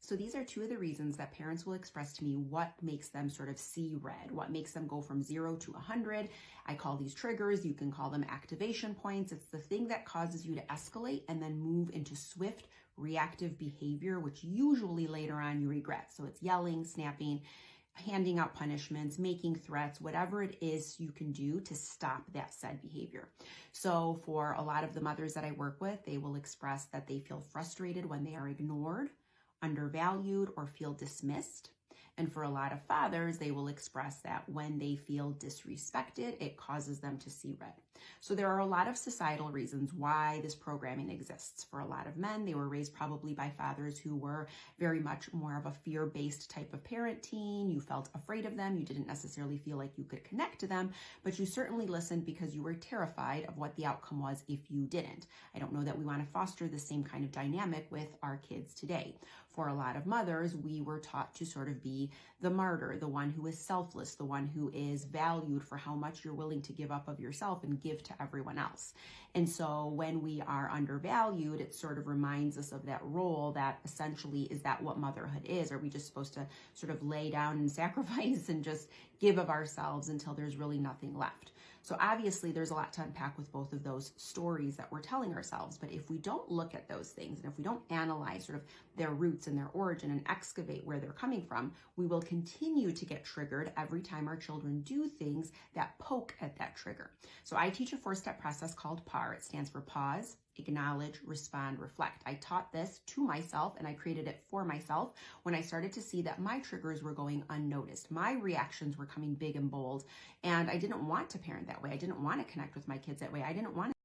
So these are two of the reasons that parents will express to me what makes them sort of see red, what makes them go from 0 to 100. I call these triggers. You can call them activation points. It's the thing that causes you to escalate and then move into swift reactive behavior, which usually later on you regret. So it's yelling, snapping, handing out punishments, making threats, whatever it is you can do to stop that said behavior. So for a lot of the mothers that I work with, they will express that they feel frustrated when they are ignored, undervalued, or feel dismissed. And for a lot of fathers, they will express that when they feel disrespected, it causes them to see red. So there are a lot of societal reasons why this programming exists. For a lot of men, they were raised probably by fathers who were very much more of a fear-based type of parenting. You felt afraid of them. You didn't necessarily feel like you could connect to them, but you certainly listened because you were terrified of what the outcome was if you didn't. I don't know that we want to foster the same kind of dynamic with our kids today. For a lot of mothers, we were taught to sort of be the martyr, the one who is selfless, the one who is valued for how much you're willing to give up of yourself and give to everyone else. And so when we are undervalued, it sort of reminds us of that role that essentially, is that what motherhood is? Are we just supposed to sort of lay down and sacrifice and just give of ourselves until there's really nothing left? So obviously there's a lot to unpack with both of those stories that we're telling ourselves. But if we don't look at those things, and if we don't analyze sort of their roots and their origin and excavate where they're coming from, we will continue to get triggered every time our children do things that poke at that trigger. So I teach a 4-step process called PAR. It stands for pause, acknowledge, respond, reflect. I taught this to myself and I created it for myself when I started to see that my triggers were going unnoticed. My reactions were coming big and bold, and I didn't want to parent that way. I didn't want to connect with my kids that way. I didn't want to